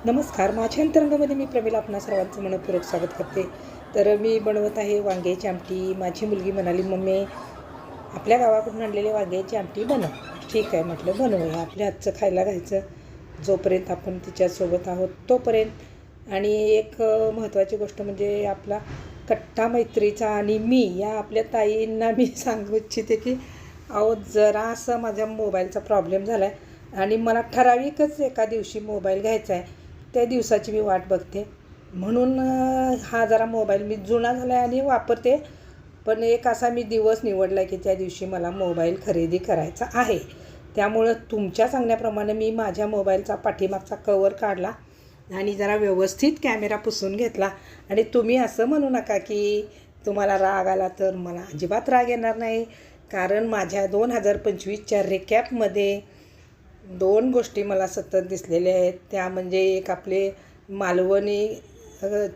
नमस्कार. माझ्या अंतरंगामध्ये मी प्रमिला आपणा सर्वांचं मनपूर्वक स्वागत करते. तर मी बनवत आहे वांग्याची आमटी. माझी मुलगी म्हणाली, मम्मी आपल्या गावाकडून आणलेली वांग्याची आमटी बनव. ठीक आहे म्हटलं, बनवूया. आपल्या हातचं खायला घ्यायचं जोपर्यंत आपण तिच्यासोबत आहोत तोपर्यंत. आणि एक महत्त्वाची गोष्ट म्हणजे आपला कट्टा मैत्रीचा आणि मी या आपल्या ताईंना मी सांगू इच्छिते की अहो जरासं माझ्या मोबाईलचा प्रॉब्लेम झाला आहे आणि मला ठराविकच एका दिवशी मोबाईल घ्यायचा आहे. त्या दिवसाची मी वाट बघते. म्हणून हा जरा मोबाईल मी जुना झाला आहे आणि वापरते. पण एक असा मी दिवस निवडला की त्या दिवशी मला मोबाईल खरेदी करायचा आहे. त्यामुळं तुमच्या सांगण्याप्रमाणे मी माझ्या मोबाईलचा पाठीमागचा कवर काढला आणि जरा व्यवस्थित कॅमेरा पुसून घेतला. आणि तुम्ही असं म्हणू नका की तुम्हाला राग आला, तर मला अजिबात राग येणार नाही. कारण माझ्या 2025च्या रिकॅपमध्ये 2 गोष्टी मला सतत दिसलेल्या आहेत. त्या म्हणजे एक आपले मालवणी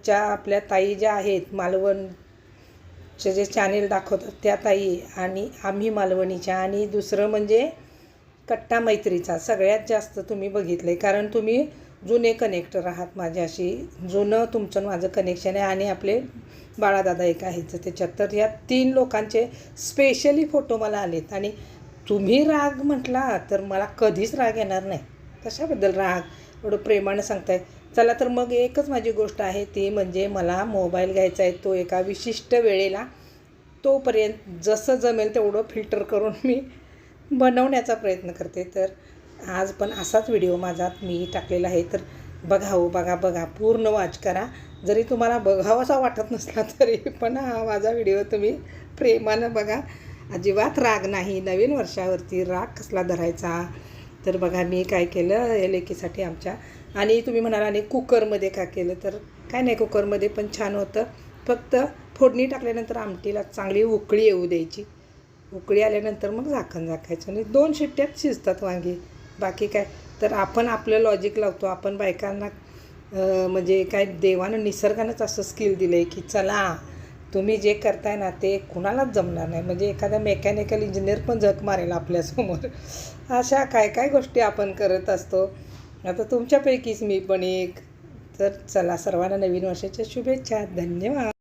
च्या आपल्या ताई ज्या आहेत, मालवणचे जे चॅनेल दाखवतात त्या ताई आणि आम्ही मालवणीच्या. आणि दुसरं म्हणजे कट्टा मैत्रीचा सगळ्यात जास्त तुम्ही बघितले, कारण तुम्ही जुने कनेक्टर आहात माझ्याशी. जुनं तुमचं माझं कनेक्शन आहे. आणि आपले बाळादादा एक आहेत त्याच्यात. तर या 3 लोकांचे स्पेशली फोटो मला आलेत. आणि तुम्ही राग म्हटला तर मला कधीच राग येणार नाही. कशाबद्दल राग, एवढं प्रेमानं सांगताय. चला तर मग एकच माझी गोष्ट आहे, ती म्हणजे मला मोबाईल घ्यायचा आहे तो एका विशिष्ट वेळेला. तोपर्यंत जसं जमेल तेवढं फिल्टर करून मी बनवण्याचा प्रयत्न करते. तर आज पण असाच व्हिडिओ माझा मी टाकलेला आहे. तर बघा पूर्ण वॉच करा. जरी तुम्हाला बघावासा वाटत नसला तरी पण हा माझा व्हिडिओ तुम्ही प्रेमानं बघा. अजिबात राग नाही. नवीन वर्षावरती राग कसला धरायचा. तर बघा मी काय केलं या लेकीसाठी आमच्या. आणि तुम्ही म्हणाल आणि कुकरमध्ये का केलं, तर काय नाही, कुकरमध्ये पण छान होतं. फक्त फोडणी टाकल्यानंतर आमटीला चांगली उकळी येऊ द्यायची. उकळी आल्यानंतर मग झाकण झाकायचं आणि 2 शिट्ट्यात शिजतात वांगी. बाकी काय. तर आपण आपलं लॉजिक लावतो. आपण बायकांना म्हणजे काय देवानं निसर्गानंच असं स्किल दिलं आहे की चला तुम्ही जे करताय ना ते कुणालाच जमणार नाही. म्हणजे एखादा मेकॅनिकल इंजिनियर पण झक मारेल आपल्यासमोर. अशा काय गोष्टी आपण करत असतो. आता तुमच्यापैकीच मी पण एक. तर चला, सर्वांना नवीन वर्षाच्या शुभेच्छा. धन्यवाद.